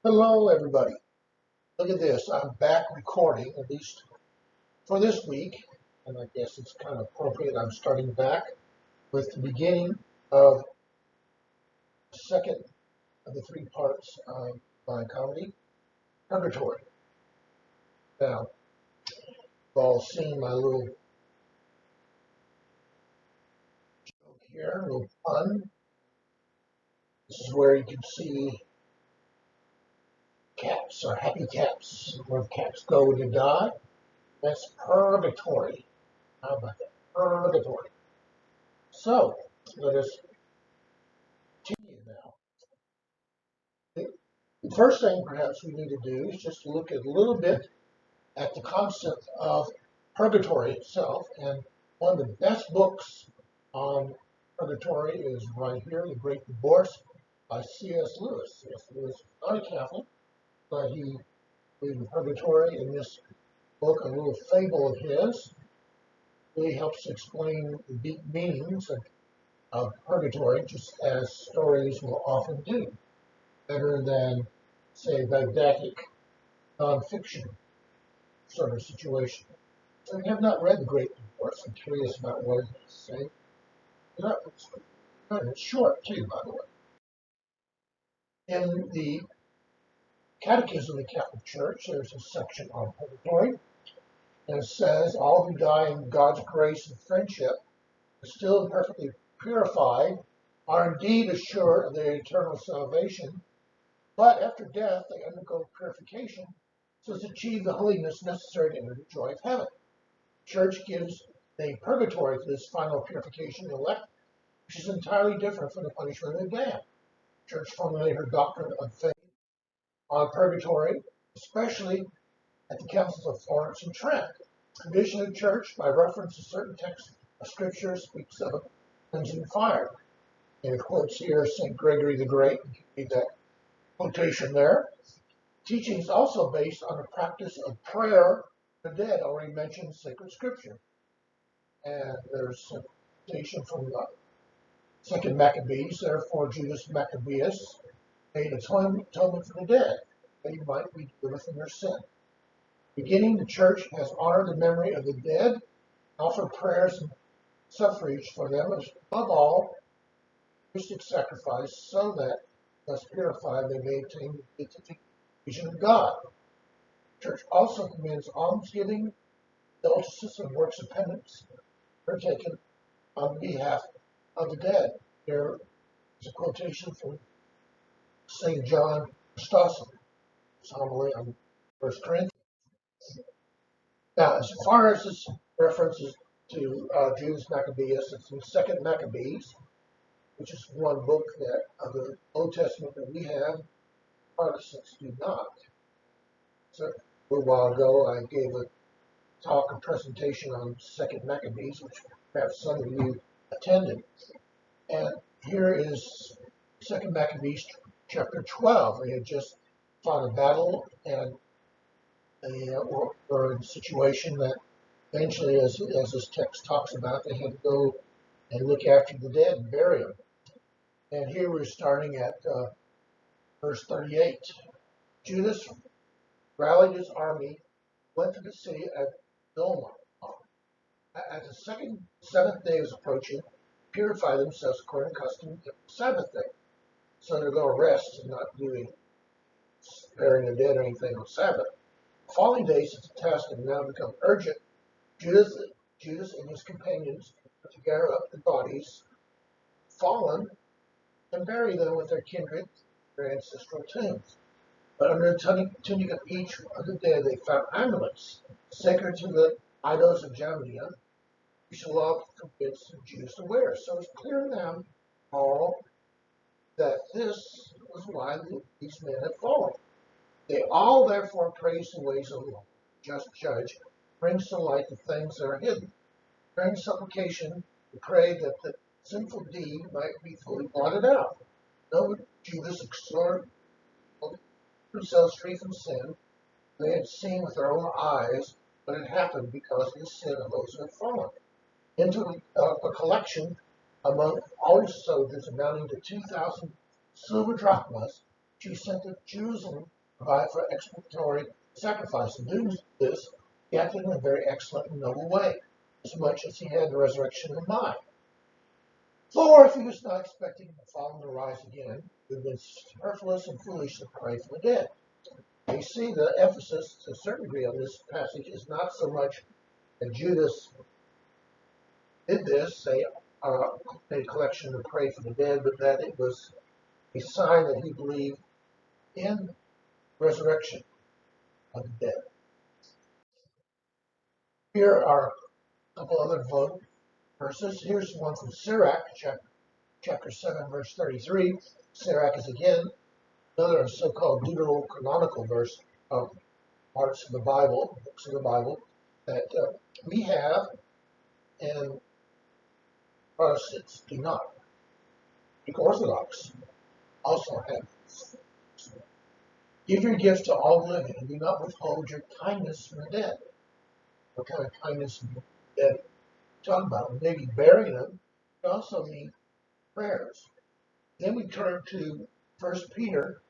Hello, everybody. Look at this. I'm back recording, at least for this week, and I guess it's kind of appropriate. I'm starting back with the beginning of the second of the three parts of my comedy, Purgatory. Now, you've all seen my little joke here, a little pun. This is where you can see caps or happy caps, where caps go when you die. That's purgatory. How about that? Purgatory. So, let us continue now. The first thing perhaps we need to do is just look a little bit at the concept of purgatory itself. And one of the best books on purgatory is right here, The Great Divorce by C.S. Lewis. C.S. Lewis is not a Catholic, but he believed in purgatory. In this book, a little fable of his really helps explain the deep meanings of purgatory, just as stories will often do, better than, say, didactic nonfiction sort of situation. So if you have not read The Great Divorce, I'm curious about what it has to say. It's short, too, by the way. In the Catechism of the Catholic Church, there's a section on purgatory, and it says, all who die in God's grace and friendship, are still imperfectly purified, are indeed assured of their eternal salvation, but after death they undergo purification so as to achieve the holiness necessary to enter the joy of heaven. The Church gives a purgatory to this final purification of the elect, which is entirely different from the punishment of the damned. The Church formulated her doctrine of faith on purgatory, especially at the councils of Florence and Trent. Traditionally, the Church, by reference to certain texts of Scripture, speaks of cleansing fire. And it quotes here St. Gregory the Great. You can read that quotation there. Teaching is also based on the practice of prayer for the dead, already mentioned in sacred Scripture. And there's a quotation from the Second Maccabees, therefore Judas Maccabeus made atonement for the dead, that he might be delivered from their sin. Beginning, the Church has honored the memory of the dead, offered prayers and suffrage for them, as above all, Eucharistic sacrifice, so that, thus purified, they may attain the beatific vision of God. The Church also commends almsgiving, indulgences, and works of penance undertaken on behalf of the dead. There is a quotation from St. John Chrysostom, homily on 1 Corinthians. Now, as far as this references to Judas Maccabeus, it's in Second Maccabees, which is one book that of the Old Testament that we have, Protestants do not. So a little while ago, I gave a talk, a presentation on Second Maccabees, which perhaps some of you attended. And here is Second Maccabees chapter 12. They had just fought a battle, and they were in a situation that eventually, as this text talks about, they had to go and look after the dead and bury them. And here we're starting at verse 38. Judas rallied his army, went to the city of Doma. As the seventh day was approaching, purify themselves according to custom of the Sabbath day. So they're going to rest and not doing burying the dead or anything on Sabbath. The following days, since the task had now become urgent, Judas and his companions put together up the bodies fallen and bury them with their kindred, their ancestral tombs. But under the tunic of each of the dead, they found amulets sacred to the idols of Jamnia, which the law forbids the Jews to wear. So it's clear to them all that this was why these men had fallen. They all therefore praise the ways of the Lord, just judge, brings to light the things that are hidden. During supplication, we pray that the sinful deed might be fully blotted out. Though Judas exhorted themselves free from sin, they had seen with their own eyes what had happened because of the sin of those who had fallen. Into a collection among all his soldiers amounting to 2,000 silver drachmas, She sent to Jerusalem to provide for expiatory sacrifice. And doing this, he acted in a very excellent and noble way, as much as he had the resurrection in mind. For if he was not expecting the fallen to rise again, it would have been superfluous and foolish to pray for the dead. You see, the emphasis to a certain degree on this passage is not so much that Judas did this, say, made a collection to pray for the dead, but that it was a sign that he believed in resurrection of the dead. Here are a couple other verses. Here's one from Sirach, chapter 7, verse 33. Sirach is again another so-called deuterocanonical verse of parts of the Bible, books of the Bible, that we have and Protestants do not. The Orthodox also have. Give your gift to all living, and do not withhold your kindness from the dead. What kind of kindness from the dead talking about? Maybe burying them, but also mean prayers. Then we turn to 1 Peter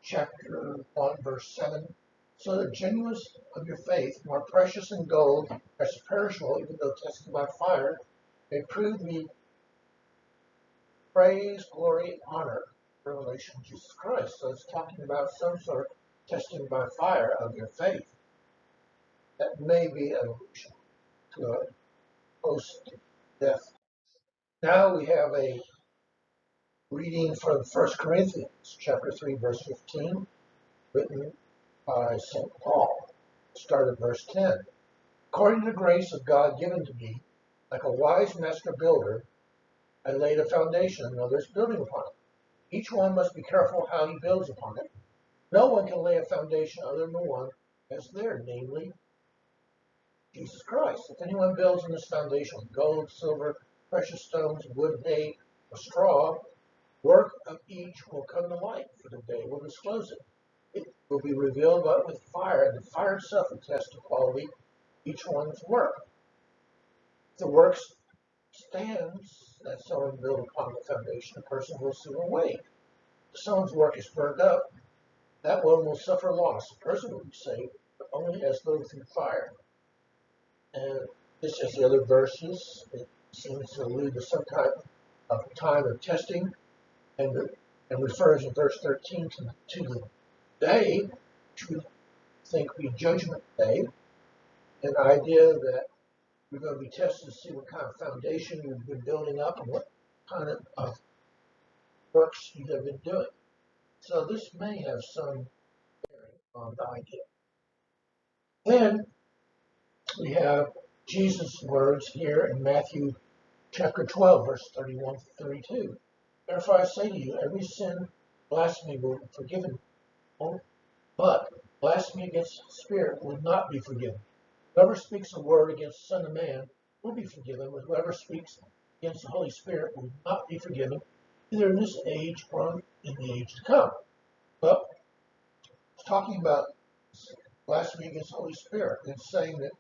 chapter 1, verse 7. So the genuineness of your faith, more precious than gold, as perishable, even though tested by fire, may prove me praise, glory, and honor in relation to Jesus Christ. So it's talking about some sort of testing by fire of your faith. That may be an allusion to a post-death. Now we have a reading from 1 Corinthians chapter 3, verse 15, written by St. Paul. Start at verse 10. According to the grace of God given to me, like a wise master builder, I laid a foundation, and others building upon it. Each one must be careful how he builds upon it. No one can lay a foundation other than the one as there, namely Jesus Christ. If anyone builds on this foundation with gold, silver, precious stones, wood, hay, or straw, work of each will come to light, for the day will disclose it. It will be revealed but with fire, and the fire itself will test the quality of each one's work. If the work stands that someone built upon the foundation, the person will soon away. If someone's work is burned up, that one will suffer loss. The person will be saved, but only as though through fire. And this, as the other verses, it seems to allude to some kind of time of testing, and refers in verse 13 to the day, which we think will be Judgment Day, an idea that you're going to be tested to see what kind of foundation you've been building up and what kind of works you have been doing. So this may have some bearing on the idea. Then we have Jesus' words here in Matthew chapter 12, verse 31 to 32. Therefore I say to you, every sin, blasphemy will be forgiven, but blasphemy against the Spirit will not be forgiven. Whoever speaks a word against the Son of Man will be forgiven, but whoever speaks against the Holy Spirit will not be forgiven, either in this age or in the age to come. But talking about blasphemy against the Holy Spirit and saying that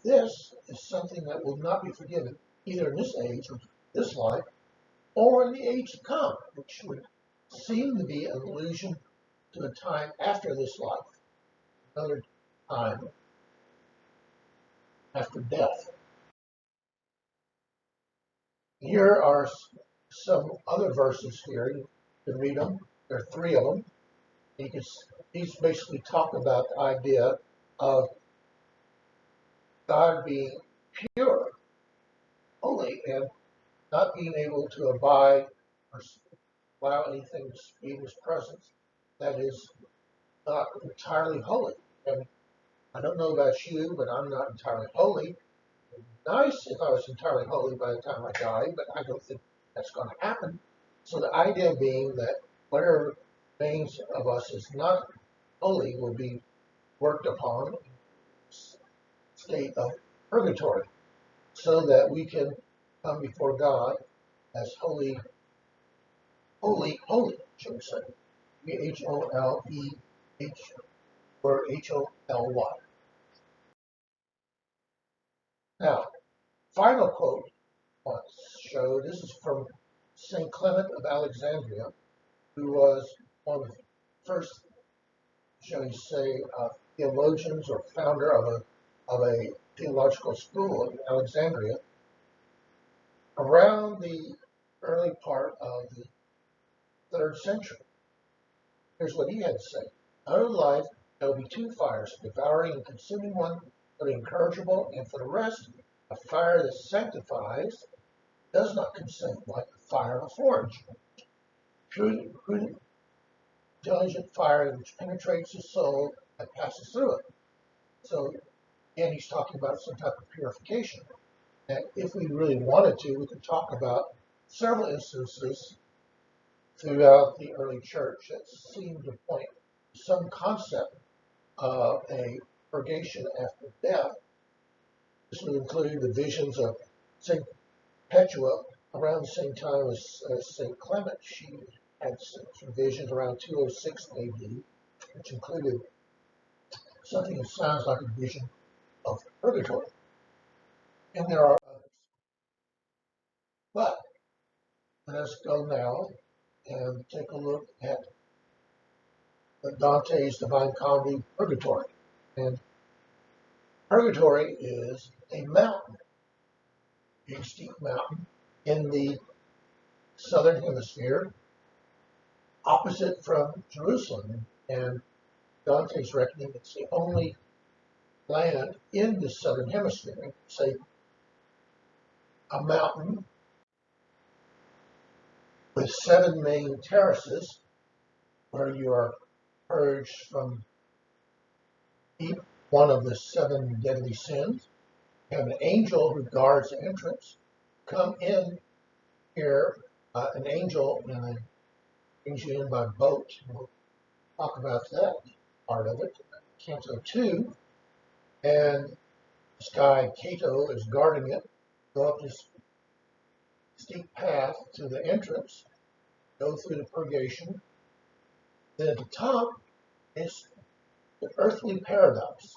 this is something that will not be forgiven, either in this age, or this life, or in the age to come, which would seem to be an allusion to a time after this life, another time after death. Here are some other verses here. You can read them. There are three of them. These basically talk about the idea of God being pure, holy, and not being able to abide or allow anything to be in his presence that is not entirely holy. And I don't know about you, but I'm not entirely holy. It'd be nice if I was entirely holy by the time I die, but I don't think that's going to happen. So the idea being that whatever remains of us is not holy will be worked upon in a state of purgatory, so that we can come before God as holy, shall we say, H-O-L-E-H or H-O-L-Y. Now, final quote on the show. This is from St. Clement of Alexandria, who was one of the first, shall we say, theologians or founder of a theological school in Alexandria around the early part of the 3rd century. Here's what he had to say. Out of life, there will be 2 fires, devouring and consuming one for the incorrigible, and for the rest, a fire that sanctifies, does not consume, like the fire of a forge. True, intelligent fire which penetrates the soul and passes through it. So, again, he's talking about some type of purification. And if we really wanted to, we could talk about several instances throughout the early church that seemed to point to some concept of a purgation after death. This would include the visions of St. Petua around the same time as St. Clement. She had some visions around 206 AD, which included something that sounds like a vision of purgatory. And there are others. But let us go now and take a look at Dante's Divine Comedy, Purgatory. And Purgatory is a mountain, a steep mountain in the southern hemisphere, opposite from Jerusalem. And Dante's reckoning it's the only land in the southern hemisphere. Say a mountain with 7 main terraces where you are purged from each one of the 7 deadly sins. You have an angel who guards the entrance. Come in here, an angel brings you in by boat. We'll talk about that part of it. Canto 2, and this guy Canto is guarding it. Go up this steep path to the entrance, go through the purgation. Then at the top is the earthly paradise.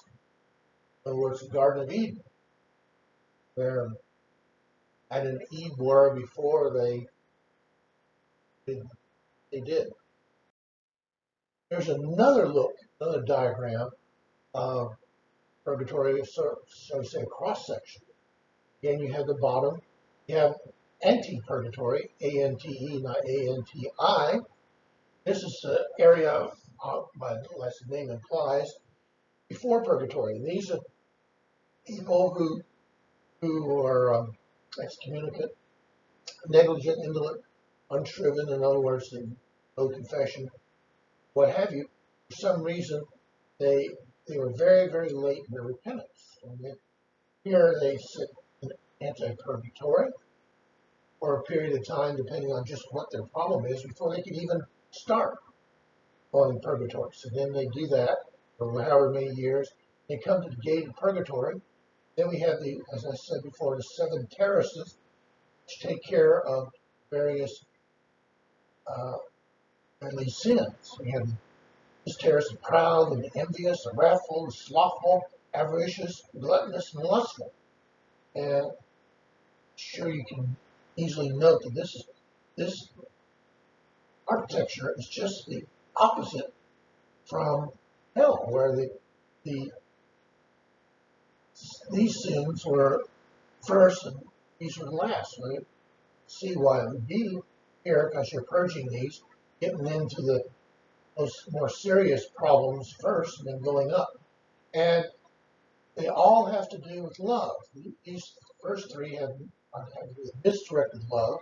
In other words, the Garden of Eden, where Adam and Eve were before they did. There's another look, another diagram of purgatory, so we say a cross section. Again, you have the bottom, you have anti-purgatory, A-N-T-E, not A-N-T-I. This is the area, by as the name implies, before purgatory. These are people who are excommunicate, negligent, indolent, unshriven, in other words, no confession, what have you. For some reason, they were very, very late in their repentance. And here they sit in anti-purgatory for a period of time, depending on just what their problem is, before they can even start going in purgatory. So then they do that for however many years. They come to the gate of purgatory. Then we have as I said before, the 7 terraces, which take care of various deadly sins. We have this terrace the proud and the envious, the wrathful, the slothful, avaricious, gluttonous, and lustful. And sure, you can easily note that this architecture is just the opposite from hell, where these sins were first and these were last. We see why it would be here, because you're purging these, getting into those more serious problems first and then going up. And they all have to do with love. These first 3 have to do with misdirected love,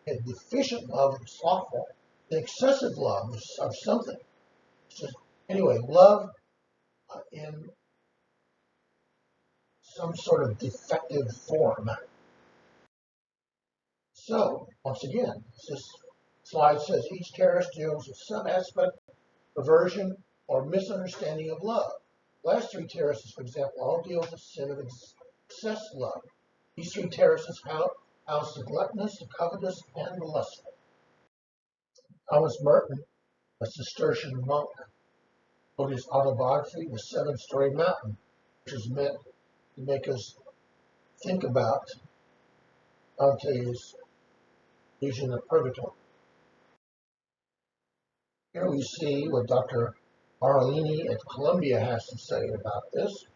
and deficient love and slothful, the excessive love of something. Anyway, love in some sort of defective form. So, once again, this slide says each terrace deals with some aspect of perversion or misunderstanding of love. The last 3 terraces, for example, all deal with the sin of excess love. These 3 terraces house the gluttonous, the covetous, and the lustful. Thomas Merton, a Cistercian monk, wrote his autobiography, The 7-Story Mountain, which is meant to make us think about Dante's vision of purgatory. Here we see what Dr. Barolini at Columbia has to say about this.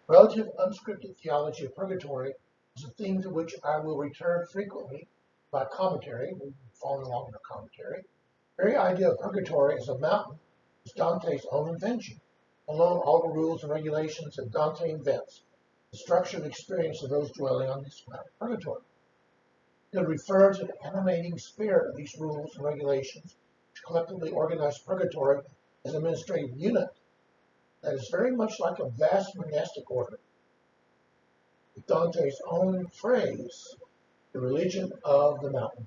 Relative unscripted theology of purgatory is a theme to which I will return frequently by commentary. We've been following along in the commentary. The very idea of purgatory as a mountain is Dante's own invention. Alone, all the rules and regulations that Dante invents, the structure and experience of those dwelling on this mountain purgatory. It could refer to the animating spirit of these rules and regulations, which collectively organize purgatory as an administrative unit that is very much like a vast monastic order. With Dante's own phrase, the religion of the mountain.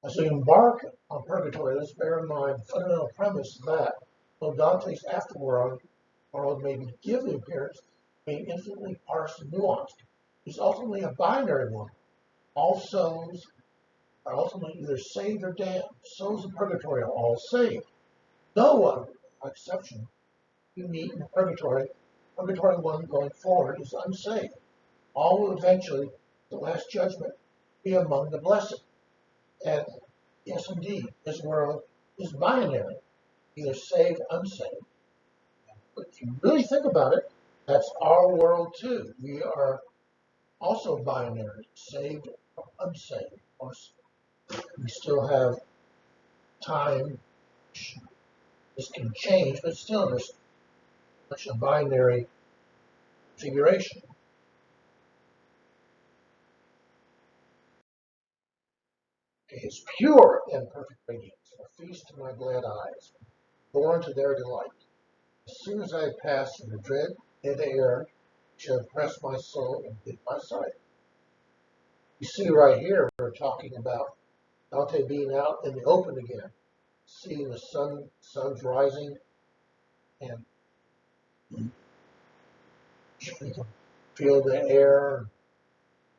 As we embark on purgatory, let's bear in mind the fundamental premise that, though Dante's afterworld may be given the appearance of being infinitely parsed and nuanced, it is ultimately a binary one. All souls are ultimately either saved or damned. Souls of purgatory are all saved. No one, by exception, you meet in purgatory 1 going forward is unsaved. All will eventually, the last judgment, be among the blessed. And yes, indeed, this world is binary, either saved or unsaved. But if you really think about it, that's our world too. We are also binary, saved or unsaved. Of course, we still have time. This can change, but still there's such a binary configuration. It's pure and perfect radiance, a feast to my glad eyes, born to their delight. As soon as I had passed from the dread dead air, which had oppressed my soul and hid my sight. You see right here, we're talking about Dante being out in the open again, seeing the sun's rising, and you can feel the air,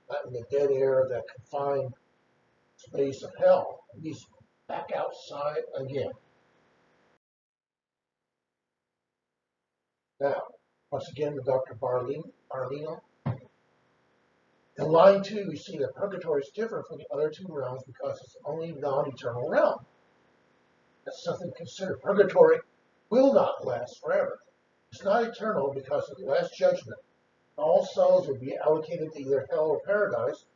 the dead air, that confined space of hell. He's back outside again. Now, once again, the Dr. Barlino. In line 2, we see that purgatory is different from the other two realms because it's only non-eternal realm. That's something to consider. Purgatory will not last forever. It's not eternal because of the last judgment. All souls will be allocated to either hell or paradise.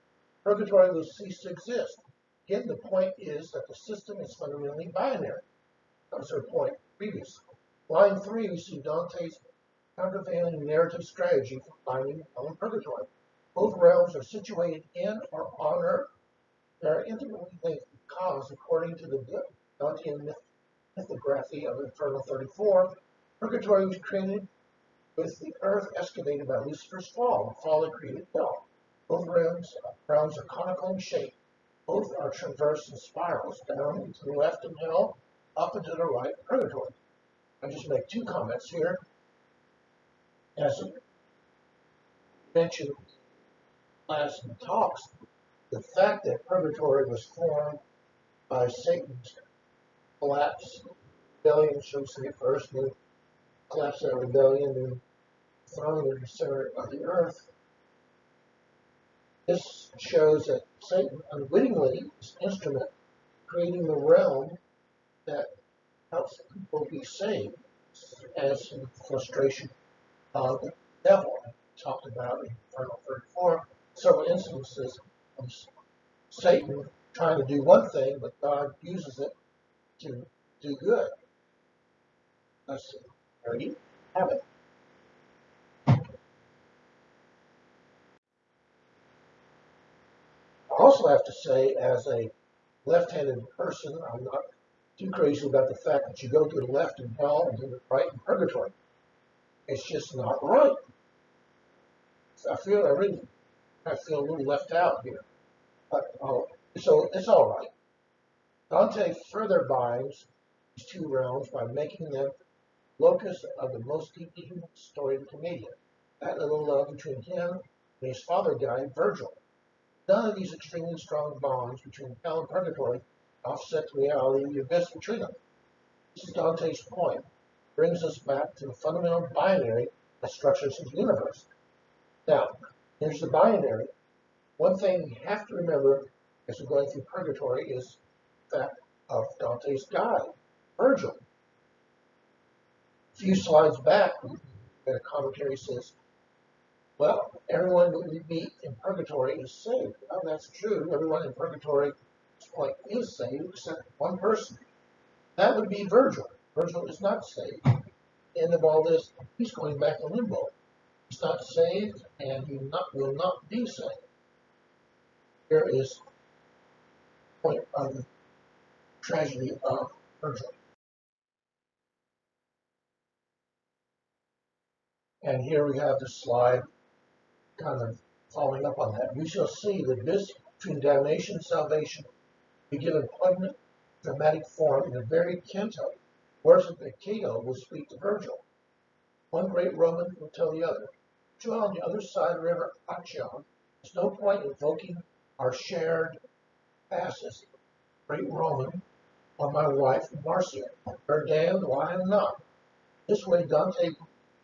Purgatory will cease to exist. Again, the point is that the system is fundamentally binary. That was our point previously. Line 3, we see Dante's countervailing narrative strategy for finding hell and purgatory. Both realms are situated in or on earth. They are intimately linked because, according to the Dantean mythography of Infernal 34, purgatory was created with the earth excavated by Lucifer's fall. The fall had created hell. Both realms are conical in shape. Both are traversed in spirals, down and to the left in hell, up and to the right in purgatory. I just make 2 comments here. As I mentioned last talks, the fact that purgatory was formed by Satan's collapse, rebellion, shall we say first, then collapse of that rebellion, and thrown in the center of the earth. This shows that Satan unwittingly is an instrument creating the realm that helps people be saved, as in the frustration of the devil. I talked about in Infernal 34 several instances of Satan trying to do one thing, but God uses it to do good. Let's see. There you have it. I also have to say, as a left-handed person, I'm not too crazy about the fact that you go to the left in hell and to the right in purgatory. It's just not right. I feel a little left out here. But so it's all right. Dante further binds these two realms by making them locus of the most deeply human story of the comedian. That little love between him and his father guy, Virgil. None of these extremely strong bonds between hell and purgatory offset the reality of the abyss between them. This is Dante's point. It brings us back to the fundamental binary that structures his universe. Now, here's the binary. One thing you have to remember as we're going through Purgatory is that of Dante's guide, Virgil. A few slides back, a commentary says, well, everyone that we meet in Purgatory is saved. Well, that's true. Everyone in Purgatory is saved except one person. That would be Virgil. Virgil is not saved. End of all this, he's going back to limbo. He's not saved, and he will not be saved. Here is the point of the tragedy of Virgil. And here we have the slide kind of following up on that. We shall see that this between damnation and salvation be given poignant dramatic form in the very Canto. Words that Cato will speak to Virgil. One great Roman will tell the other, "You on the other side of the river Accion, there's no point in invoking our shared past as great Roman or my wife Marcia. Her damned, why I am not." This way Dante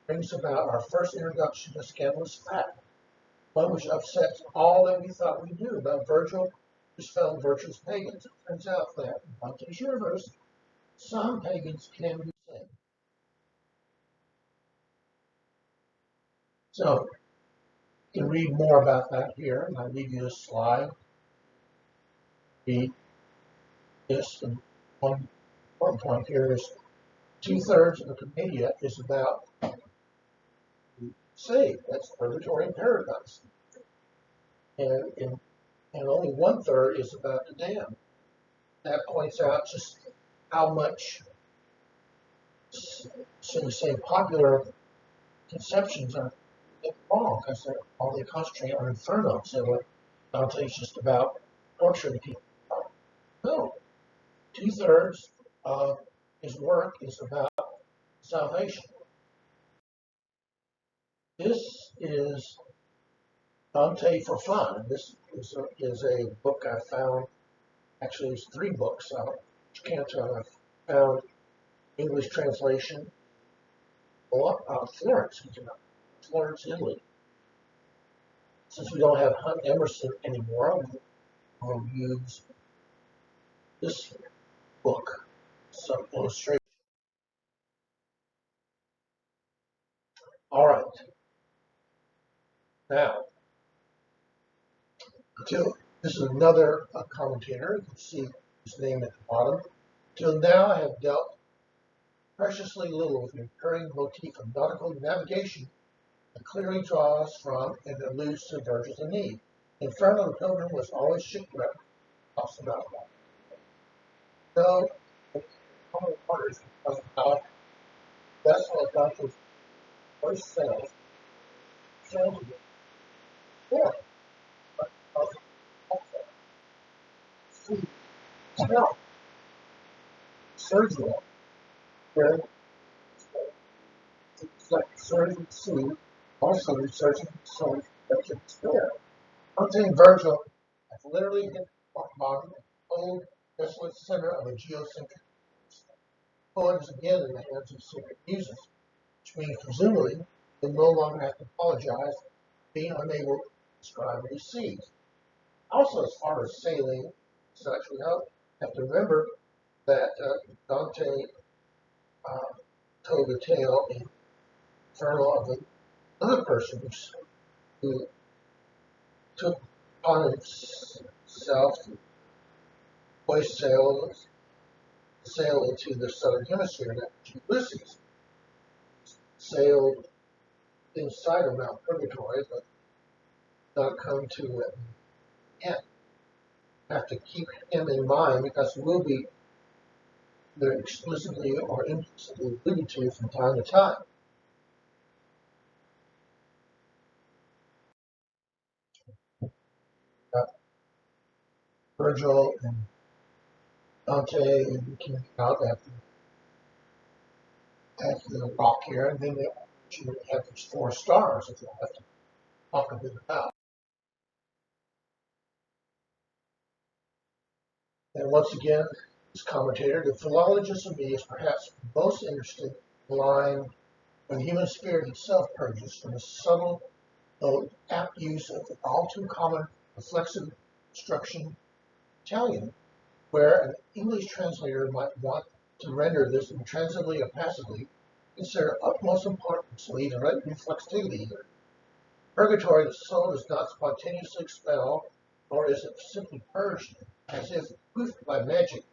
brings about our first introduction to scandalous fact, one which upsets all that we thought we knew about Virgil, whose fellow virtuous pagans. It turns out that in Dante's universe, some pagans can be saved. So, you can read more about that here, and I'll leave you this slide. Read this, and one important point here is 2/3 of the Commedia is about the saved. That's Purgatory and Paradise. And only 1/3 is about the damned. That points out just how much, so to say, popular conceptions are wrong, because they only concentrate on Inferno. So Dante's just about torturing people. No, 2/3 of his work is about salvation. This is Dante for fun. This is a book I found. Actually, it's 3 books. Canto, I found English translation. Florence, Italy. Since we don't have Hunt Emerson anymore, we'll use this book, some illustration. All right. Now, this is another commentator. You can see his name at the bottom. Till now, I have dealt preciously little with the recurring motif of nautical navigation that clearly draws from and alludes to Virgil's Aeneid. Inferno, the pilgrim was always shipwrecked. Talks about that. So, common waters because of that's what Dante's first sailed to yeah, but see, smell, Sergio, where it's like surging sea, also researching some that despair. Hunting Virgil has literally hit rock bottom, a cold, desolate center of a geocentric poet is again in the hands of secret muses, which means presumably he'll no longer have to apologize for being unable to describe what he sees. Also, as far as sailing, such, we have to remember that Dante told the tale in Inferno of another person who took upon himself to hoist sail into the southern hemisphere. That Ulysses sailed inside of Mount Purgatory, but not come to it yet. Have to keep him in mind because he will be either explicitly or implicitly alluded to from time to time. Virgil and Dante came out at the rock here, and then they have these 4 stars that we'll have to talk a bit about. And once again, this commentator, the philologist of me is perhaps most interested in the line when the human spirit itself purges from the subtle though apt use of the all too common reflexive construction Italian, where an English translator might want to render this intransitively or passively, consider utmost importance to leave direct reflexivity here. Purgatory, the soul does not spontaneously expel, nor is it simply purged, as if proofed by magic,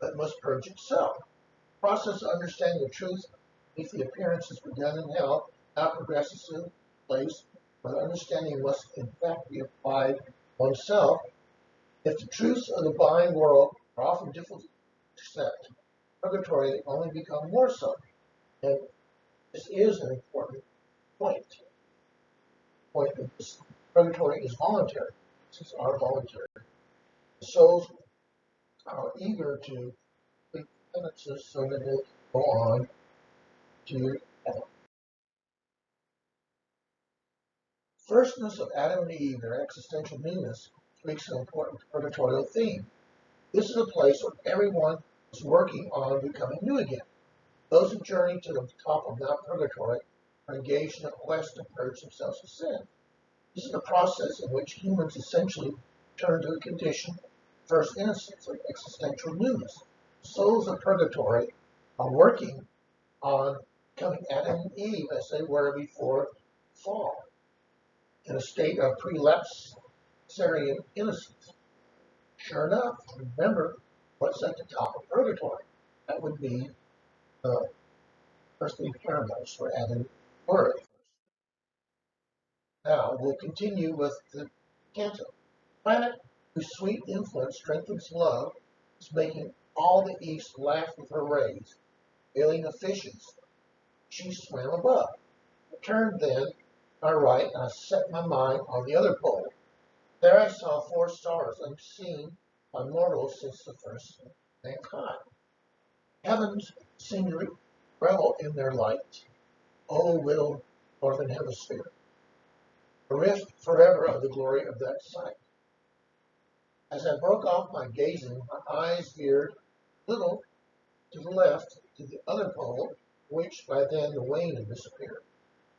but must purge itself. The process of understanding the truth beneath the appearances begun in hell now progresses to a place where the understanding must in fact be applied oneself. If the truths of the blind world are often difficult to accept, purgatory they only become more so. And this is an important point. The point that this purgatory is voluntary. This are voluntary. The souls are eager to complete penances so that they go on to heaven. Firstness of Adam and Eve, their existential newness, speaks an important purgatorial theme. This is a place where everyone is working on becoming new again. Those who journey to the top of Mount Purgatory are engaged in a quest to purge themselves of sin. This is a process in which humans essentially turn to a condition of first innocence, or existential newness. Souls of Purgatory are working on becoming Adam and Eve as they were before fall, in a state of prelapsarian innocence. Sure enough, remember what's at the top of Purgatory. That would be the earthly paradise where Adam were. Now, we'll continue with the Canto. Planet whose sweet influence strengthens love is making all the east laugh with her rays. Hailing the fishes, she swam above. I turned then to my right, and I set my mind on the other pole. There I saw 4 stars unseen by mortals since the first of mankind. Heavens seemed to revel in their light. O little northern hemisphere, bereft forever of the glory of that sight. As I broke off my gazing, my eyes veered a little to the left to the other pole, which by then the wane had disappeared.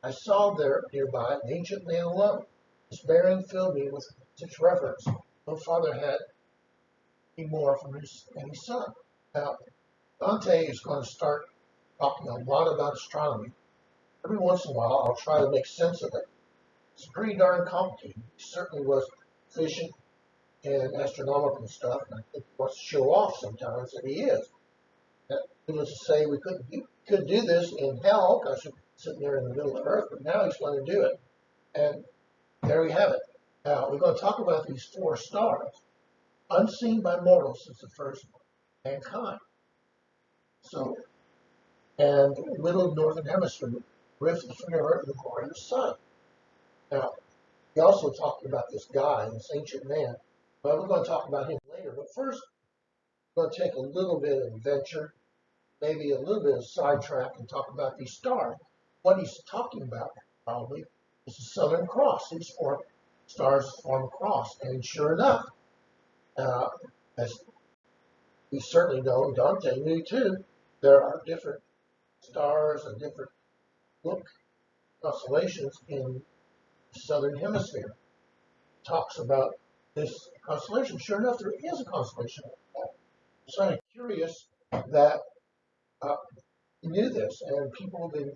I saw there nearby an ancient man alone. His bearing filled me with such reverence. No father had any more from any son. Now, Dante is going to start talking a lot about astronomy. Every once in a while, I'll try to make sense of it. It's pretty darn complicated. He certainly was efficient in astronomical stuff, and I think he wants to show off sometimes that he is. Needless to say, we could do this in hell because we're sitting there in the middle of Earth, but now he's going to do it. And there we have it. Now, we're going to talk about these 4 stars, unseen by mortals since the first mankind. So, and little northern hemisphere, rifted forever the glory of the sun. Now, he also talked about this guy, this ancient man, but we're going to talk about him later. But first, we're going to take a little bit of adventure, maybe a little bit of sidetrack, and talk about these stars. What he's talking about, probably, is the Southern Cross. These 4 stars form a cross, and sure enough, as we certainly know, Dante knew too, there are different stars and different look constellations in the Southern Hemisphere. It talks about this constellation. Sure enough, there is a constellation. It's kind of curious that he knew this, and people have been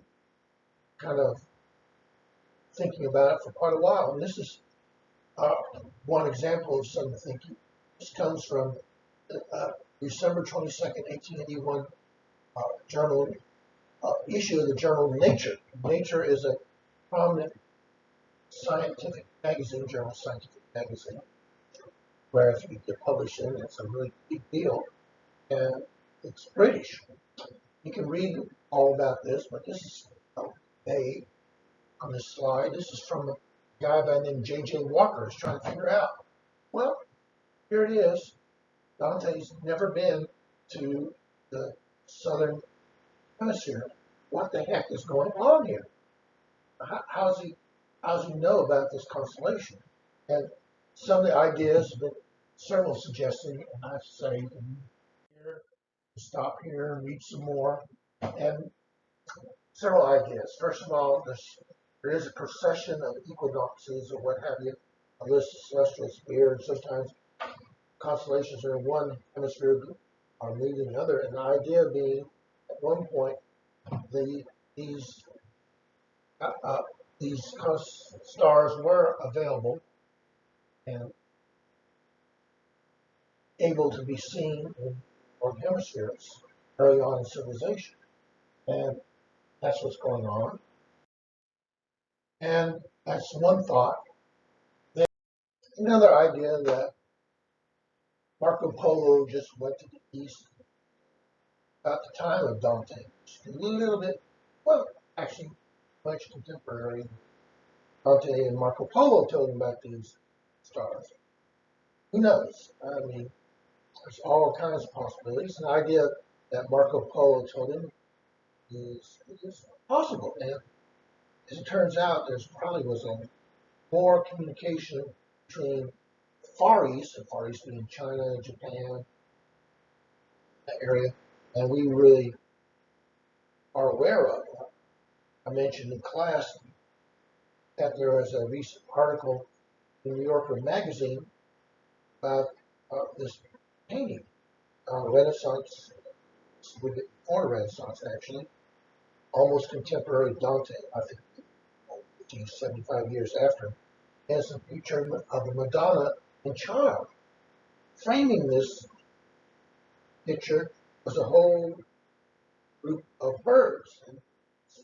kind of thinking about it for quite a while. And this is one example of some thinking. This comes from December 22nd, 1881 journal issue of the journal Nature. Nature is a prominent scientific magazine, journal scientific magazine, where if you get published in, it's a really big deal, and it's British. You can read all about this, but this is on this slide. This is from a guy by the name J.J. Walker who's trying to figure out. Well, here it is. Dante's never been to the Southern Hemisphere. What the heck is going on here? How does he know about this constellation? And some of the ideas have been several suggesting, and I have to say, here, stop here and read some more. And several ideas. First of all, there is a procession of equinoxes or what have you, of this celestial sphere, and sometimes constellations are in one hemisphere are moving in the other, and the idea being at one point the these uh, uh, these stars were available and able to be seen in both hemispheres early on in civilization, and that's what's going on. And that's one thought. Then another idea that Marco Polo just went to the east about the time of Dante. A little bit, well, actually, much contemporary. Dante and Marco Polo told him about these stars. Who knows? I mean, there's all kinds of possibilities. An idea that Marco Polo told him is possible. And as it turns out, there's probably was a more communication between the Far East being China, Japan, that area, and we really are aware of. I mentioned in class that there was a recent article in New Yorker magazine about this painting, Renaissance, before Renaissance actually, almost contemporary Dante, I think 75 years after, has a picture of the Madonna and Child. Framing this picture was a whole group of birds, and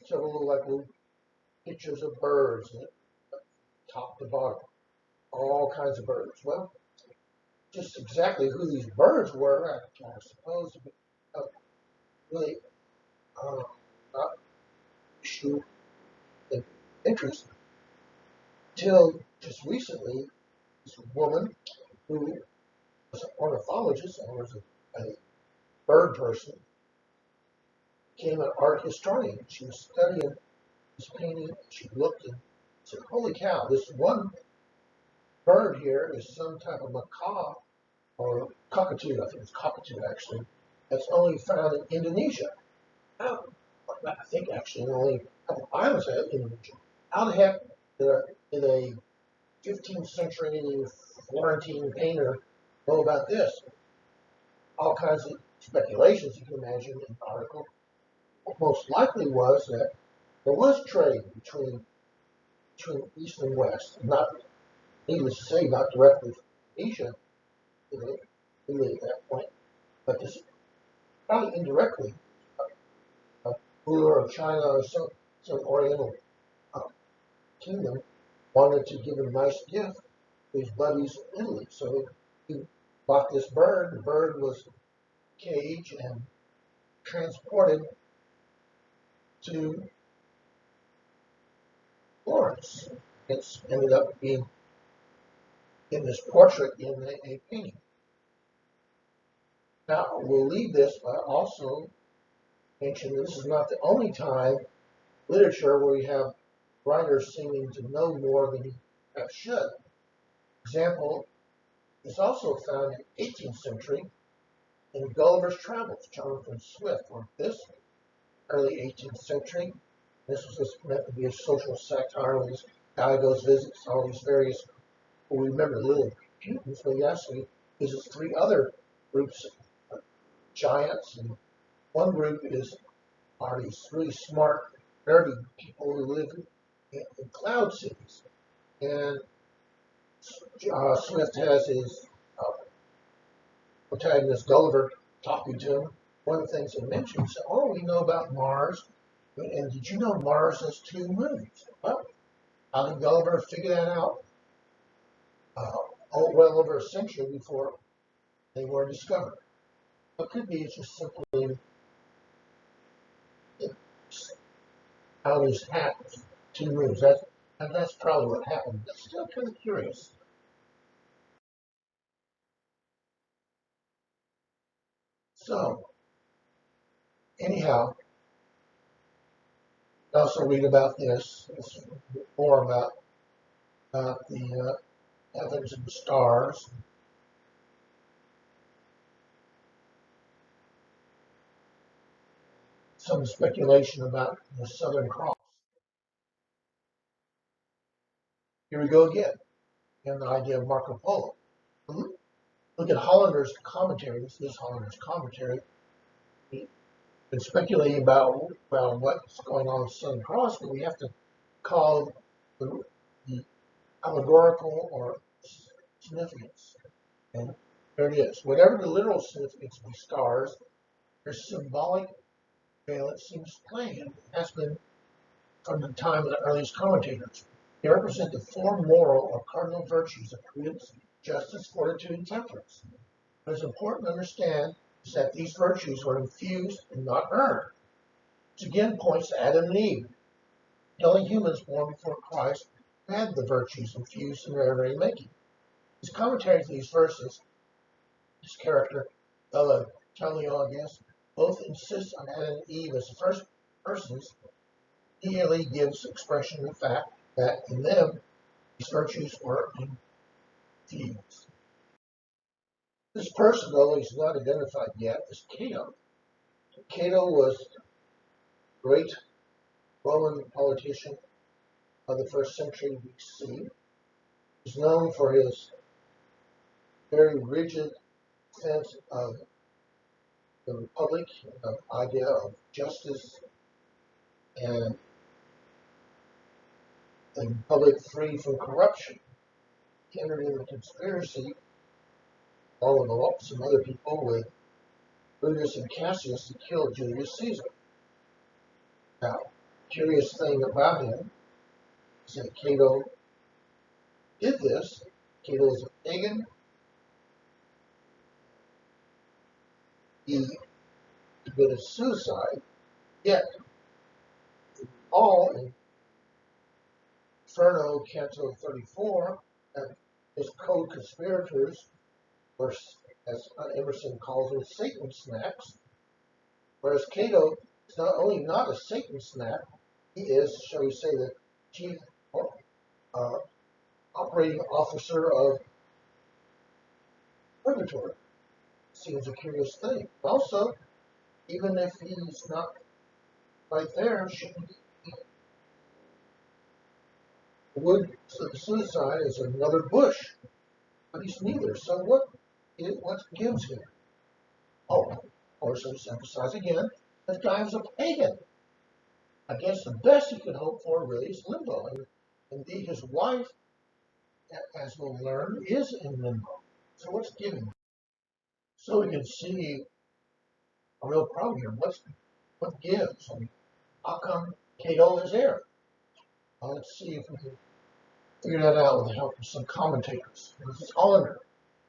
several little pictures of birds, top to bottom, all kinds of birds. Well, just exactly who these birds were, I suppose, really not issue of interest until just recently. This woman who was an ornithologist and was a bird person became an art historian. She was studying this painting. She looked and said, "Holy cow! This one bird here is some type of macaw or cockatoo. I think it's cockatoo actually. That's only found in Indonesia. How, I think actually only a couple islands have Indonesia. How the heck did a 15th century Florentine painter know about this?" All kinds of speculations you can imagine in the article. What most likely was that there was trade between East and West. Not, needless to say, not directly from Asia, really at that point, but this probably indirectly, a ruler of China or some Oriental uh, kingdom wanted to give him a nice gift to his buddies in Italy. So he bought this bird. The bird was caged and transported to Florence. It ended up being in this portrait in a painting. Now, we'll leave this by also mention this is not the only time literature where we have writers seeming to know more than he perhaps should. Example is also found in the 18th century in Gulliver's Travels. Jonathan Swift wrote this early 18th century. This was just meant to be a social satire when this guy goes visits all these various, well, remember little Putins, but he actually visits three other groups of giants, and one group are these really smart, nerdy people who live in cloud cities. And Swift has his protagonist Gulliver talking to him. One of the things he mentions, "Oh, we know about Mars, and did you know Mars has two moons?" Well, how did Gulliver figure that out? Well over a century before they were discovered. It could be it's just simply how this happens. Two moons. That's probably what happened. But still kind of curious. So, anyhow, I also read about this more about the heavens and the stars. Some speculation about the Southern Cross. Here we go again, and the idea of Marco Polo. look at Hollander's commentary. This is Hollander's commentary. He's been speculating about what's going on with Southern Cross, but we have to call the allegorical or significance. And there it is. Whatever the literal significance of these stars, their symbolic valence seems plain and has been from the time of the earliest commentators. They represent the four moral or cardinal virtues of prudence, justice, fortitude, and temperance. What is important to understand is that these virtues were infused and not earned. This again points to Adam and Eve. The only humans born before Christ had the virtues infused in their very making. His commentary to these verses, his character, Canto1, I guess, both insist on Adam and Eve as the first persons. He really gives expression to the fact that in them these virtues were infused. This person, though he's not identified yet, is Cato. Cato was a great Roman politician of the first century BC. He's known for his very rigid sense of the republic, the idea of justice and a republic free from corruption. He entered into a conspiracy, along with some other people, with Brutus and Cassius to kill Julius Caesar. Now, curious thing about him is that Cato did this. Cato was a pagan. He committed suicide, yet all in Inferno, Canto 34, and his co-conspirators were, as Emerson calls them, Satan snacks, whereas Cato is not only not a Satan snack, he is, shall we say, the chief operating officer of Purgatory. Seems a curious thing. Also, even if he's not right there, shouldn't he? The wood of suicide is another bush, but he's neither. So what gives here? Oh, of course, let's emphasize again, that guy was a pagan. I guess the best he could hope for really is limbo. And indeed, his wife, as we'll learn, is in limbo. So what's giving? So we can see a real problem here. What gives? I mean, how come Cato is there? Well, let's see if we can figure that out with the help of some commentators. This is Hollander.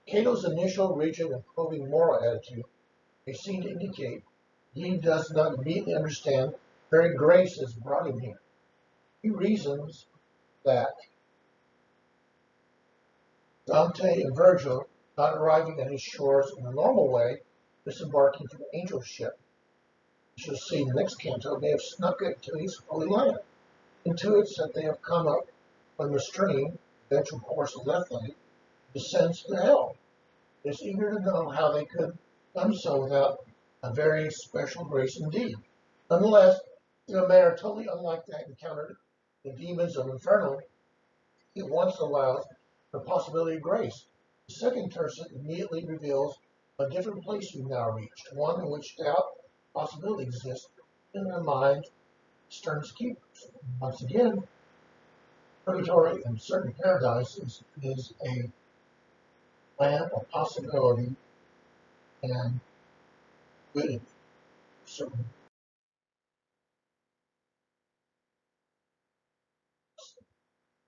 Cato's initial rigid and probing moral attitude may seem to indicate he does not immediately understand very grace has brought him here. He reasons that Dante and Virgil, not arriving at his shores in a normal way, disembarking from the angel ship, we shall see in the next canto, may have snuck into his holy land. Intuits that they have come up from the stream, eventual course of Lethe, descends to hell. It is eager to know how they could have done so without a very special grace indeed. Nonetheless, in a manner totally unlike that encountered the demons of Inferno, it once allows the possibility of grace. The second tercet immediately reveals a different place we've now reached, one in which doubt possibility exists in the mind of stern keepers. Once again, Purgatory and certain paradises is a land of possibility and good.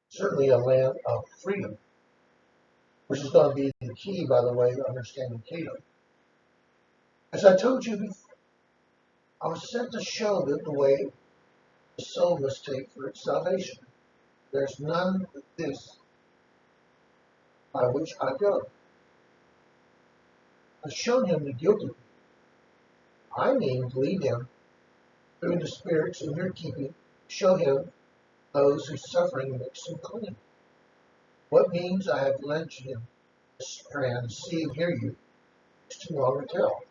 Certainly a land of freedom, which is going to be the key, by the way, to understanding Cato. As I told you before, I was sent to show that the way the soul must take for its salvation. There's none but this by which I go. I've shown him the guilty. I mean to lead him through the spirits in your keeping, show him those whose suffering makes him clean. What means I have led him astray to see and hear you, it's too long to tell.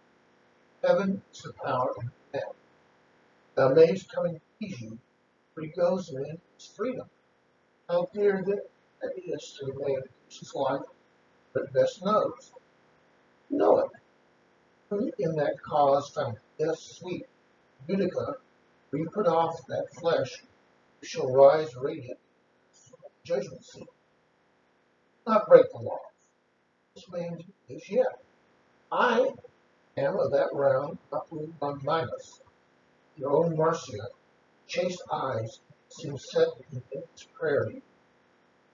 Heaven is the power of man. Thou mayest come and tease you, for he goes in his freedom. How dear that is to the man whose life but best knows. know it. Who in that cause found death sweet, Utica, we put off that flesh, we shall rise radiant, judgment seat, not break the law. This man is yet. I am of that round, not ruled by Midas. Your own Marcia, chaste eyes, seem set in its prairie.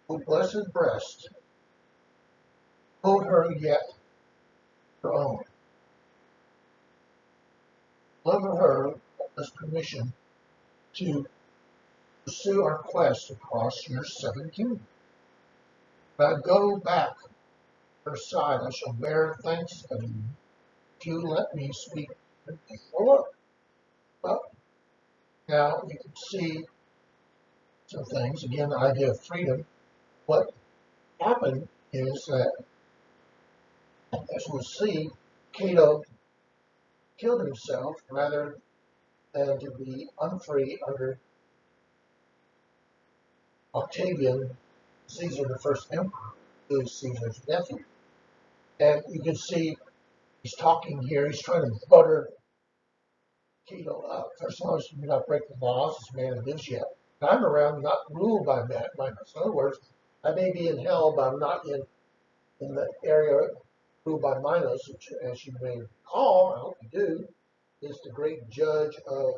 O blessed breast, hold her yet your own. Love of her, us permission to pursue our quest across your seven kingdoms. If I go back her side, I shall bear thanks of you if you let me speak before. Well, now you can see some things. Again, the idea of freedom. What happened is that, as we'll see, Cato killed himself rather than to be unfree under Octavian, Caesar, the first emperor, who is Caesar's nephew. And you can see he's talking here. He's trying to butter Cato up. First of all, do not break the laws as man lives yet. I'm around not ruled by man. In other words, I may be in hell, but I'm not in the area ruled by Minos, which, as you may recall, I hope you do, is the great judge of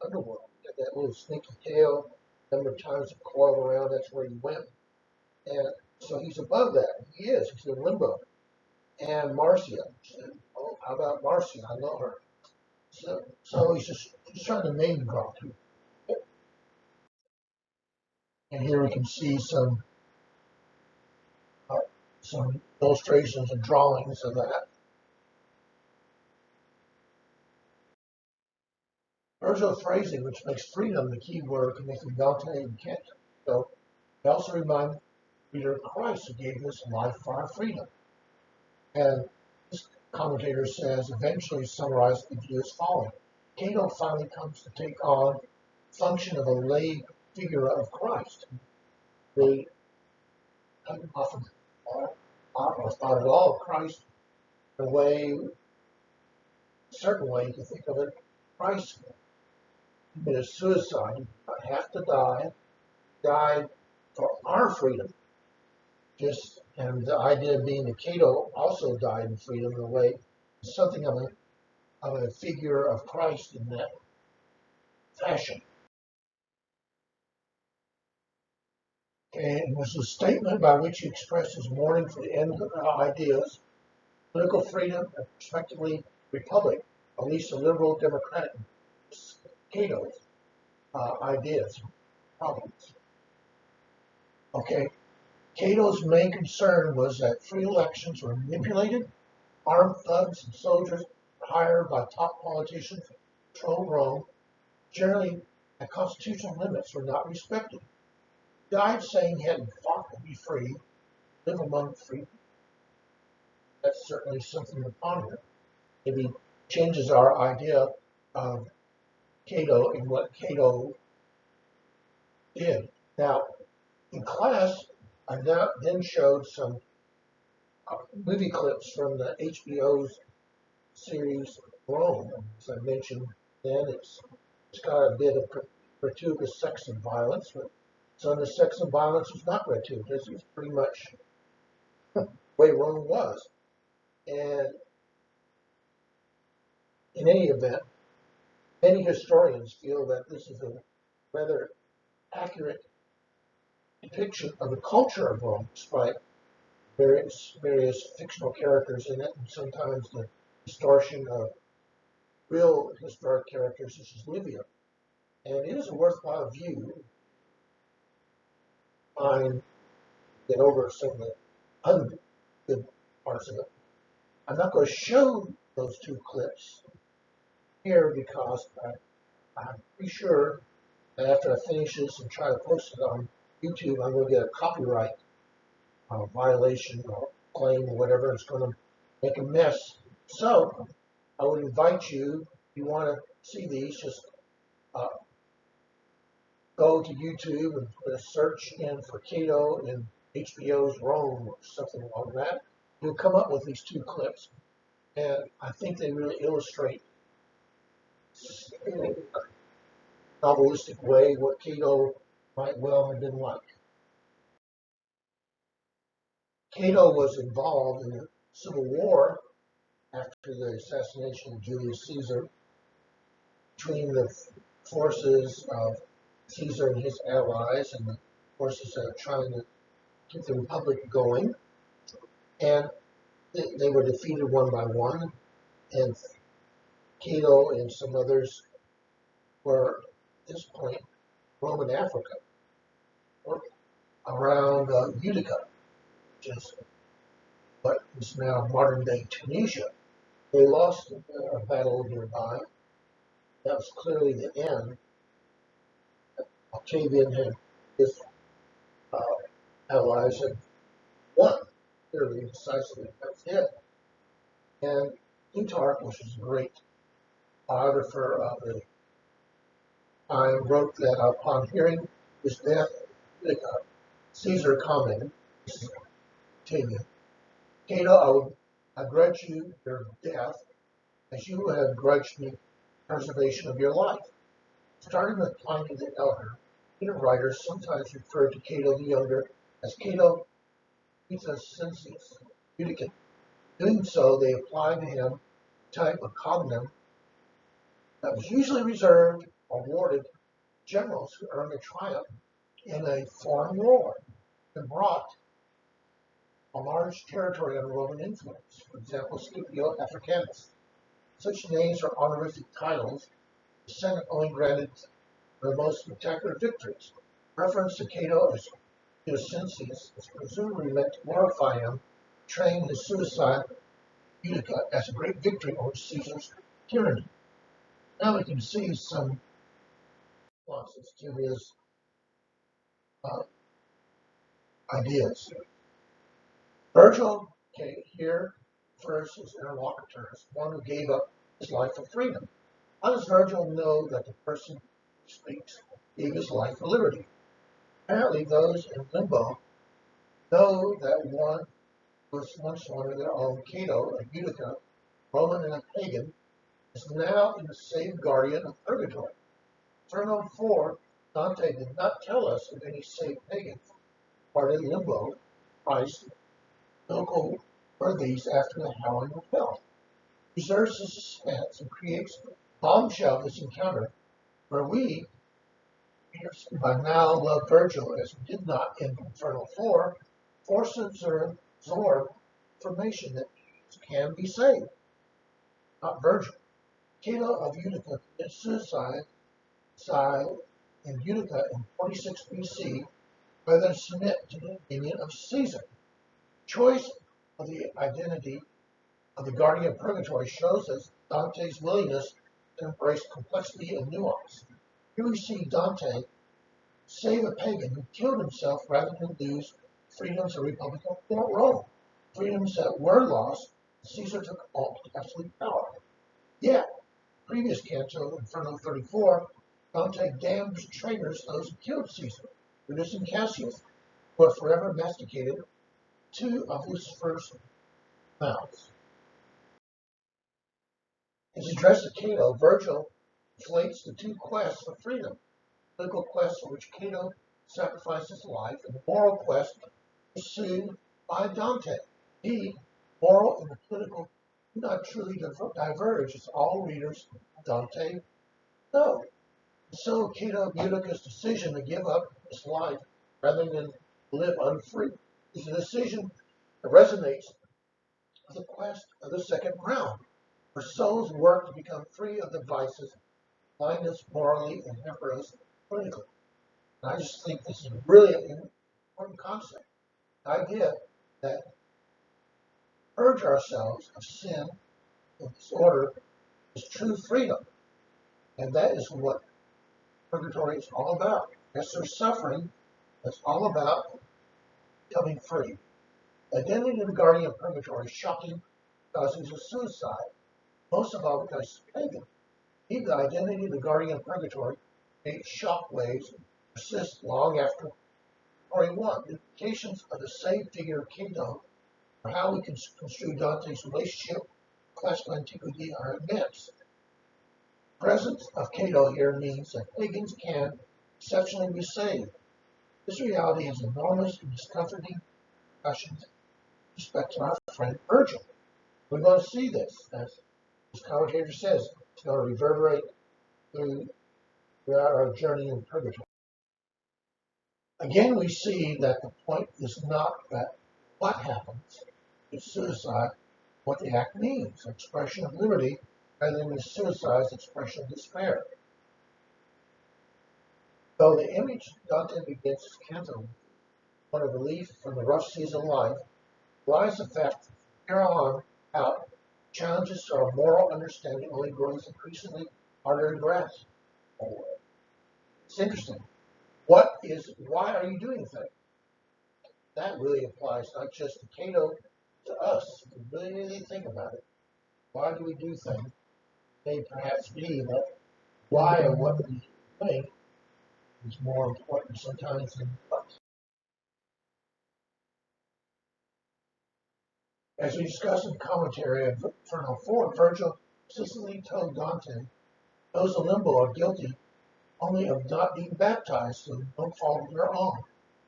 underworld. That little sneaky tail, number of times it coiled around, that's where he went. And so he's above that. He is. He's in limbo. And Marcia, oh, how about Marcia? I know her. So he's just trying to name drop people. And here we can see some illustrations and drawings of that. Virgil phrasing, which makes freedom the key word connecting Dante and Canto. So they also remind the reader of Christ who gave his life for our freedom. And this commentator says, eventually summarized the view as following. Cato finally comes to take on the function of a lay figure of Christ. They often thought at all of Christ in a way, a certain way you can think of it. Christ committed suicide. He did not have to die. He died for our freedom. And the idea being that Cato also died in freedom in a way, something of a figure of Christ in that fashion. And it was a statement by which he expressed his mourning for the end of our ideas, political freedom, and respectively republic, at least the liberal democratic Cato's ideas, problems. Okay, Cato's main concern was that free elections were manipulated, armed thugs and soldiers hired by top politicians to control Rome. Generally, the constitutional limits were not respected. He died saying he hadn't fought to be free, live among free. That's certainly something to ponder. Maybe changes our idea of Cato and what Cato did. Now, in class, I then showed some movie clips from the HBO's series Rome. As I mentioned then, it's got a bit of gratuitous sex and violence, but some of the sex and violence was not gratuitous. It was pretty much the way Rome was. And in any event, many historians feel that this is a rather accurate depiction of the culture of Rome, despite various fictional characters in it, and sometimes the distortion of real historic characters such as Livia. And it is a worthwhile view. Find get over some of the ungood parts of it. I'm not going to show those two clips here because I'm pretty sure that after I finish this and try to post it on YouTube, I'm going to get a copyright violation or claim or whatever. It's going to make a mess. So I would invite you, if you want to see these, just go to YouTube and put a search in for Cato in HBO's Rome or something like that. We'll come up with these two clips, and I think they really illustrate in a novelistic way what Cato might well have been like. Cato was involved in the Civil War after the assassination of Julius Caesar between the forces of Caesar and his allies and the forces that are trying to keep the Republic going. And they were defeated one by one, and Cato and some others were, at this point, Roman Africa, or around Utica, which is what is now modern-day Tunisia. They lost a battle nearby. That was clearly the end. Octavian and his uh, allies had won, clearly, decisively. That's it. And Plutarch, which is a great biographer of the time, wrote that upon hearing his death, Caesar commented, this is Octavian, Cato, I grudge you your death as you have grudged me preservation of your life. Starting with Pliny the Elder, later writers sometimes refer to Cato the Younger as Cato Sensius, Uticus. Doing so, they apply to him a type of cognomen that was usually reserved or awarded to generals who earned a triumph in a foreign war and brought a large territory under Roman influence. For example, Scipio Africanus. Such names are honorific titles the Senate only granted for the most spectacular victories. Reference to Cato as Innocentius is presumably meant to glorify him, portraying his suicide Utica as a great victory over Caesar's tyranny. Now we can see some responses to his uh, ideas. Virgil, here refers to his interlocutor as one who gave up his life for freedom. How does Virgil know that the person who speaks gave his life for liberty? Apparently, those in limbo know that one was once one of their own. Cato, a Utica, Roman and a pagan, is now in the saved guardian of Purgatory. Inferno 4, Dante did not tell us of any saved pagans. Part in limbo, Christ, local worthies after the howling of hell. Preserves the suspense and creates bombshell this encounter where we, by now love Virgil as we did not in Inferno 4, force to absorb information that can be saved. Not Virgil. Cato of Utica commits suicide in Utica in 46 BC rather than submit to the opinion of Caesar. Choice of the identity of the guardian of Purgatory shows us Dante's willingness to embrace complexity and nuance. Here we see Dante save a pagan who killed himself rather than lose freedoms of Republic of Rome, freedoms that were lost. Caesar took absolute power. Yet, previous Canto, Inferno 34, Dante damns traitors, those who killed Caesar, Brutus and Cassius, who are forever masticated two of Lucifer's mouths. In his address to Cato, Virgil conflates the two quests for freedom, the political quest for which Cato sacrificed his life, and the moral quest pursued by Dante. Indeed, moral and the political do not truly diverge, as all readers of Dante know. And so Cato of Utica's decision to give up his life rather than live unfree is a decision that resonates with the quest of the second round, where souls work to become free of the vices, blindness morally, and hamper us politically. And I just think this is really an important concept. The idea that purge ourselves of sin and disorder is true freedom. And that is what Purgatory is all about. Yes, there's suffering. It's all about becoming free. The identity of the guardian of Purgatory is shocking because he's a suicide. Most of all because he's pagan. Indeed, the identity of the guardian of Purgatory creates shock waves and persists long after Purgatory 1. The implications of the saved figure of Cato For how we can construe Dante's relationship with classical antiquity are immense. The presence of Cato here means that pagans can exceptionally be saved. This reality has enormous and discomforting repercussions with respect to our friend Virgil. We're going to see this, as this commentator says, it's going to reverberate throughout our journey in Purgatory. Again, we see that the point is not that what happens, it's suicide, what the act means, expression of liberty, rather than the suicide's expression of despair. Though the image Dante begins his canto, one of relief from the rough seas of life, lies the fact that from here on out, challenges to our moral understanding only grows increasingly harder to grasp. It's interesting. Why are you doing things? That really applies not just to Cato, to us. If we really think about it, why do we do things? It may perhaps be that why or what we think is more important sometimes than what. As we discussed in commentary of Inferno 4, Virgil consistently told Dante those in limbo are guilty only of not being baptized through no fault of their own,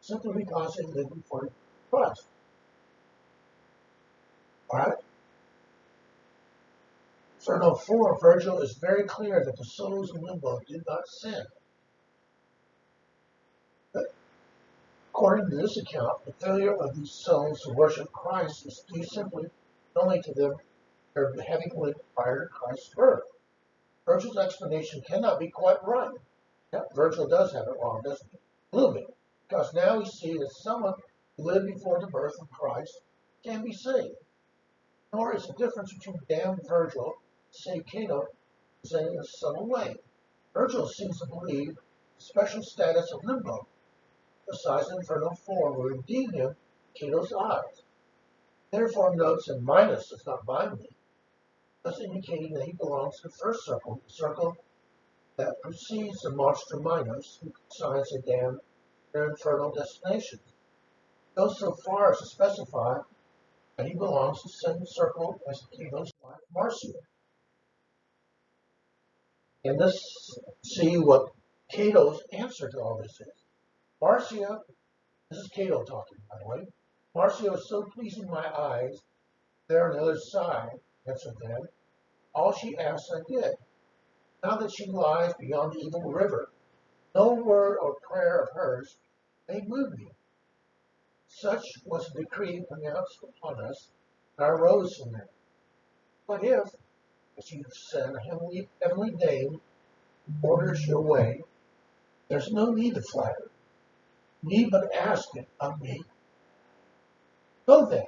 simply because they live before Christ. Alright? Inferno 4, Virgil is very clear that the souls in limbo did not sin. But according to this account, the failure of these souls to worship Christ is due simply only to them their having lived prior to Christ's birth. Virgil's explanation cannot be quite right. Yeah, Virgil does have it wrong, doesn't he? A little bit. Because now we see that someone who lived before the birth of Christ can be saved. Nor is the difference between damned Virgil and saved Cato presented in a subtle way. Virgil seems to believe the special status of limbo, besides Inferno 4, will redeem him in Cato's eyes. Therefore notes and minus does not bind me, thus indicating that he belongs to the first circle, the circle that precedes the monster Minos, who consigns the damned their infernal destinations. It goes so far as to specify that he belongs to the same circle as Cato's wife Marcia. And let's see what Cato's answer to all this is. Marcia, this is Cato talking, by the way. Marcia was so pleasing my eyes, there on the other side, answered then. All she asked I did. Now that she lies beyond the evil river, no word or prayer of hers may move me. Such was the decree pronounced upon us, and I rose from there. But if, as you said, a heavenly dame orders your way, there's no need to flatter. Need but ask it of me. Go then,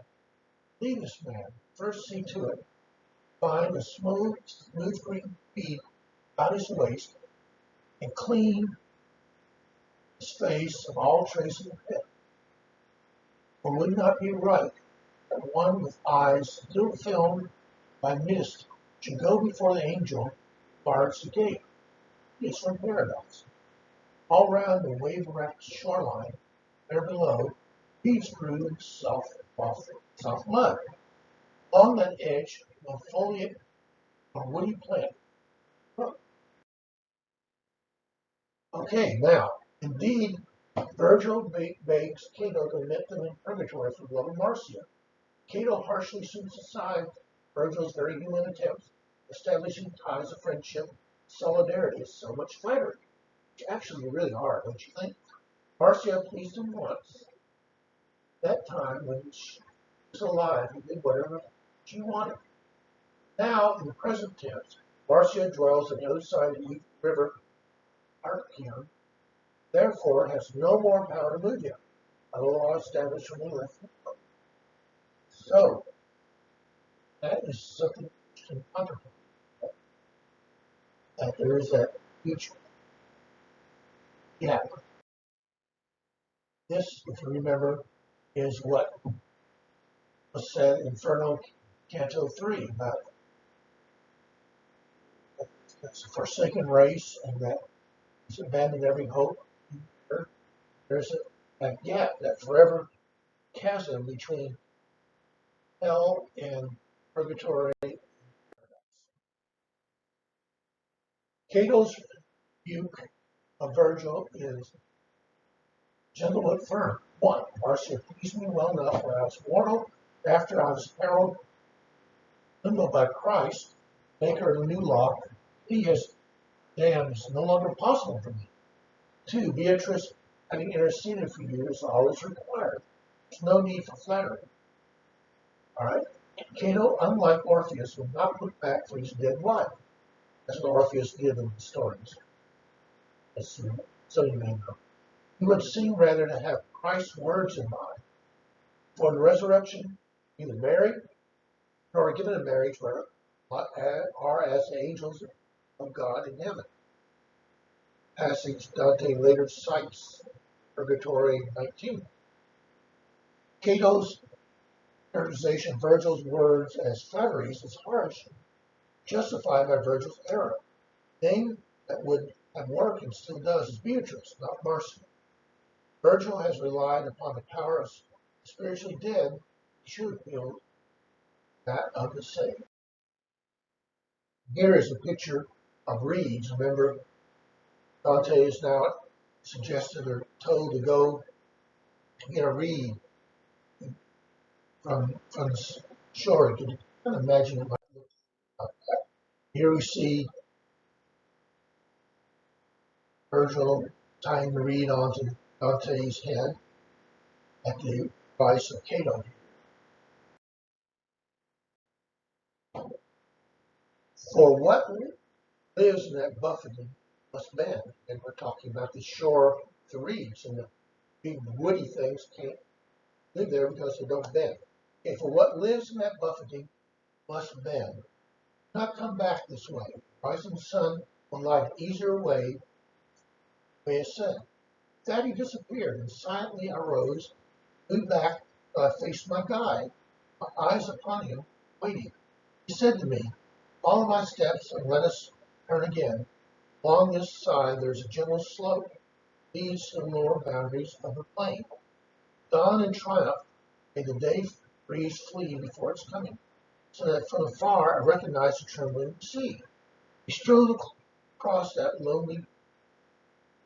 leave this man, first see to it, find a smooth green bead about his waist, and clean his face of all trace of the pit. For would it not be right that one with eyes still filmed by mist should go before the angel who guards the gate? He is from paradise. All round the wave-wrapped shoreline, there below, weeds grew in soft mud. Along that edge, no foliage or woody plant. Okay, now, indeed, Virgil begs Cato to admit them in purgatory for love of Marcia. Cato harshly shoots aside Virgil's very human attempts, establishing ties of friendship, solidarity is so much flattery, which actually really are, don't you think? Marcia pleased him once. That time, when she was alive, he did whatever she wanted. Now, in the present tense, Marcia dwells on the other side of the river Archeon, therefore has no more power to move him, a law established when he left the book. So, that is something to contemplate. That there is that huge gap. This, if you remember, is what was said in Inferno Canto 3 about it's a forsaken race and that it's abandoned every hope. There's a gap, that forever chasm between hell and purgatory. Cato's rebuke of Virgil is gentle but firm. 1. Marcia pleased me well enough when I was mortal, after I was heralded by Christ, make her a new law. He has damned is no longer possible for me. 2. Beatrice, having interceded for you, is always required. There's no need for flattery. All right? Cato, unlike Orpheus, would not look back for his dead wife, as Orpheus did in the stories. So you may know. He would seem rather to have Christ's words in mind. For in the resurrection, neither married nor given in marriage are as angels of God in heaven. Passage Dante later cites, Purgatory 19. Cato's characterization of Virgil's words as flatteries is harsh, justified by Virgil's error. The thing that would have worked and still does is Beatrice, not Marcia. Virgil has relied upon the power of the spiritually dead. He should feel that of the saved. Here is a picture of reeds. Remember, Dante is now suggested or told to go get a reed from the shore. You can kind of imagine it might look like that. Here we see Virgil tying the reed onto Dante's head at the advice of Cato. For what lives in that buffeting must bend. And we're talking about the shore, the reeds, and the big woody things can't live there because they don't bend. Okay, for what lives in that buffeting must bend. Not come back this way. Rising sun will light an easier way, may have said. That he disappeared, and silently I rose, moved back, I faced my guide, my eyes upon him, waiting. He said to me, follow my steps and let us turn again. Along this side there is a gentle slope, leads to the lower boundaries of the plain. Dawn and triumph may the day breeze flee before its coming, so that from afar I recognized the trembling sea. We strode across that lonely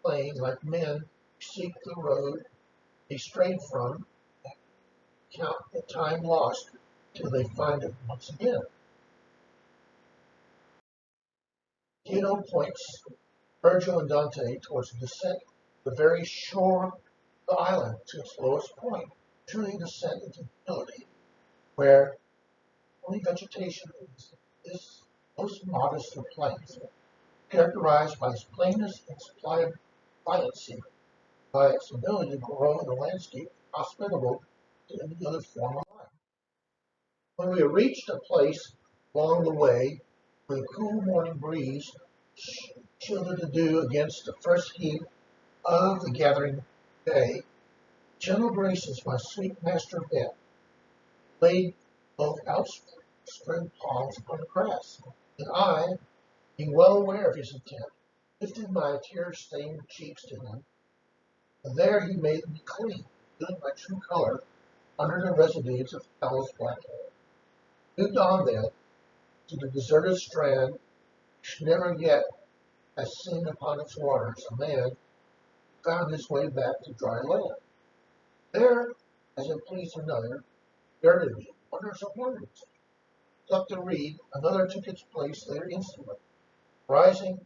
plain like men who seek the road they strayed from, and count the time lost till they find it once again. Cato points Virgil and Dante towards the descent of the very shore of the island to its lowest point, truly descent into humility, where only vegetation is most modest of plains, characterized by its plainness and supply of pliancy, by its ability to grow in a landscape hospitable to any other form of life. When we reached a place along the way where the cool morning breeze shielded the dew against the first heat of the gathering day, gentle graces my sweet master bent, laid both outspread palms upon the grass, and I, being well aware of his intent, lifted my tear-stained cheeks to him, and there he made me clean, feeling my true color under the residues of Hell's black hair. Moved on then to the deserted strand which never yet has seen upon its waters a man found his way back to dry land. There, as it pleased another, girded me, wonders of wonders. Plucked a reed, another took its place there instantly. Rising,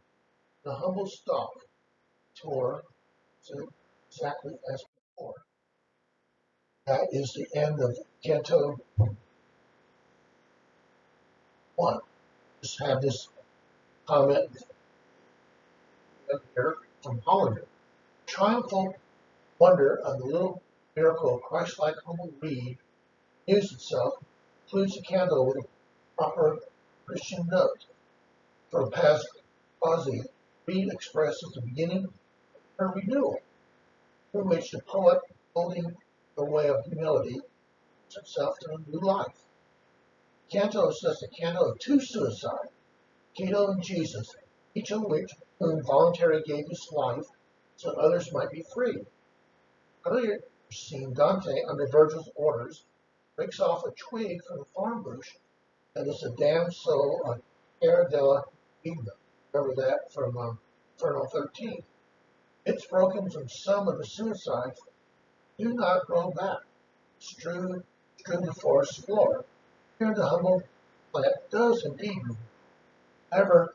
the humble stalk tore to exactly as before. That is the end of Canto 1. Just have this comment here from Hollander. Triumphal wonder of the little miracle of Christ-like humble reed news itself includes a candle with a proper Christian note. For past Ozzy, reed expresses the beginning of her renewal, through which the poet, holding the way of humility, puts himself to a new life. Canto is thus a canto of two suicides, Cato and Jesus, each of whom voluntarily gave his life so that others might be free. Earlier seen Dante under Virgil's orders breaks off a twig from the thorn bush that is a damsel on Terra della Vigna. Remember that from Inferno 13. Bits broken from some of the suicides do not grow back. Strew the forest floor. Here the humble plant does indeed move. However,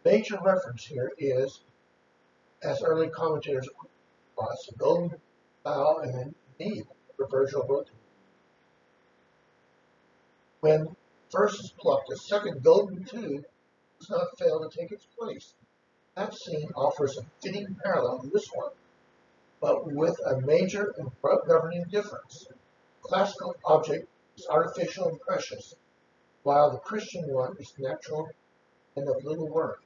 major reference here is, as early commentators was, the golden bough and indeed the Virgil wrote. When first is plucked, a second golden tube does not fail to take its place. That scene offers a fitting parallel to this one, but with a major and governing difference. The classical object is artificial and precious, while the Christian one is natural and of little worth.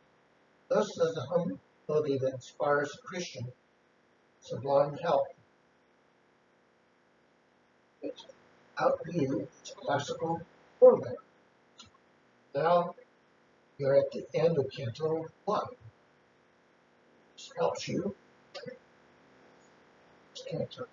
Thus does the humility that inspires the Christian sublime help it outdo its classical format. Now you're at the end of Canto 1. This helps you. Canto.